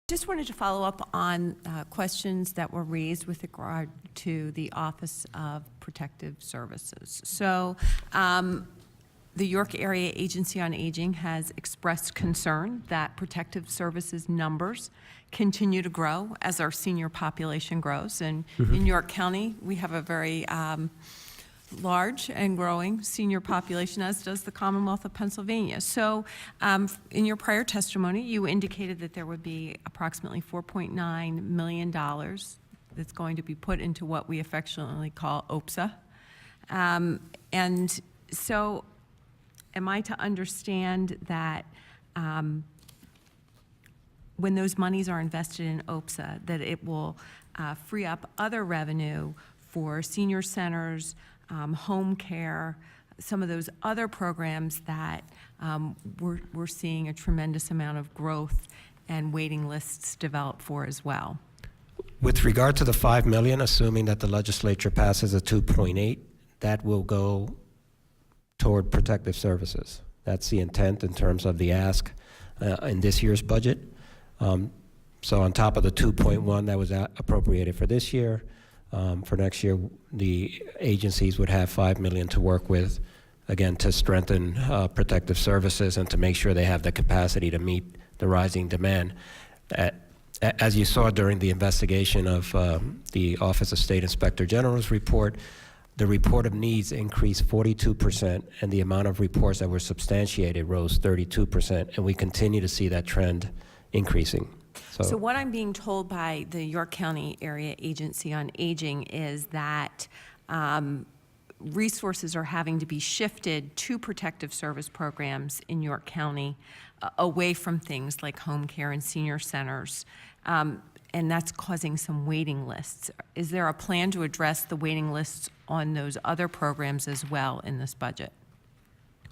Just wanted to follow up on questions that were raised with regard to the Office of Protective Services. So the York Area Agency on Aging has expressed concern that protective services numbers continue to grow as our senior population grows. And in York County, we have a very large and growing senior population, as does the Commonwealth of Pennsylvania. So in your prior testimony, you indicated that there would be approximately $4.9 million that's going to be put into what we affectionately call OPSA. And so am I to understand that when those monies are invested in OPSA, that it will free up other revenue for senior centers, home care, some of those other programs that we're seeing a tremendous amount of growth and waiting lists develop for as well? With regard to the $5 million, assuming that the legislature passes a 2.8, that will go toward protective services. That's the intent in terms of the ask in this year's budget. So on top of the 2.1 that was appropriated for this year, for next year, the agencies would have $5 million to work with, again, to strengthen protective services and to make sure they have the capacity to meet the rising demand. As you saw during the investigation of the Office of State Inspector General's report, the report of needs increased 42%, and the amount of reports that were substantiated rose 32%, and we continue to see that trend increasing. So what I'm being told by the York County Area Agency on Aging is that resources are having to be shifted to protective service programs in York County away from things like home care and senior centers, and that's causing some waiting lists. Is there a plan to address the waiting lists on those other programs as well in this budget?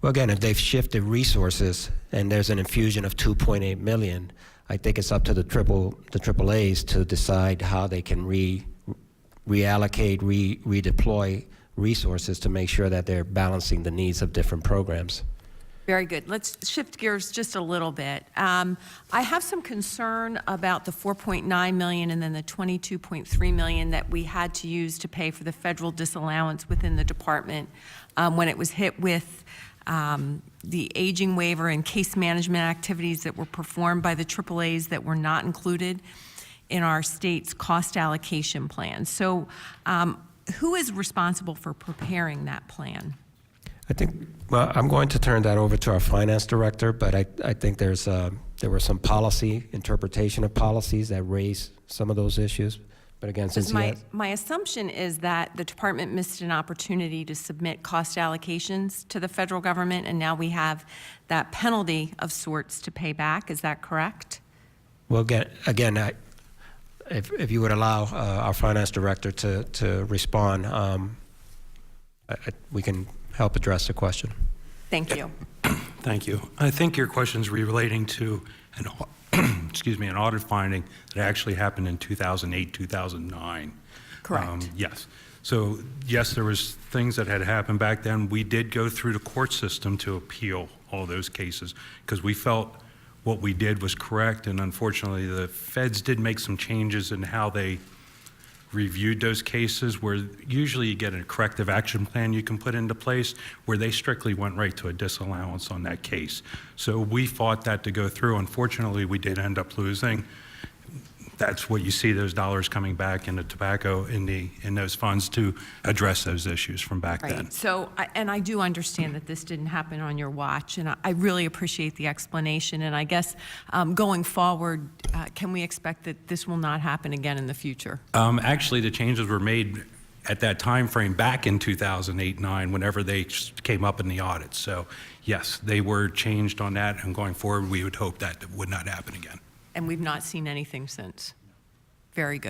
Well, again, if they've shifted resources and there's an infusion of $2.8 million, I think it's up to the AAAs to decide how they can reallocate, redeploy resources to make sure that they're balancing the needs of different programs. Very good. Let's shift gears just a little bit. I have some concern about the $4.9 million and then the $22.3 million that we had to use to pay for the federal disallowance within the department when it was hit with the aging waiver and case management activities that were performed by the AAAs that were not included in our state's cost allocation plan. So who is responsible for preparing that plan? I think, well, I'm going to turn that over to our finance director, but I think there were some policy, interpretation of policies that raised some of those issues. But again, since my assumption is that the department missed an opportunity to submit cost allocations to the federal government, and now we have that penalty of sorts to pay back. Is that correct? Well, again, if you would allow our finance director to respond, we can help address the question. Thank you. Thank you. I think your question is relating to an an audit finding that actually happened in 2008, 2009. Correct. Yes. So yes, there was things that had happened back then. We did go through the court system to appeal all those cases because we felt what we did was correct, and unfortunately the feds did make some changes in how they reviewed those cases, where usually you get a corrective action plan you can put into place, where they strictly went right to a disallowance on that case. So we fought that to go through. Unfortunately, we did end up losing. That's what you see, those dollars coming back into tobacco in those funds to address those issues from back then. So, and I do understand that this didn't happen on your watch, and I really appreciate the explanation. And I guess going forward, can we expect that this will not happen again in the future? Actually, the changes were made at that time frame back in 2008-9, whenever they came up in the audit. So yes, they were changed on that, and going forward, we would hope that would not happen again. And we've not seen anything since. Very good.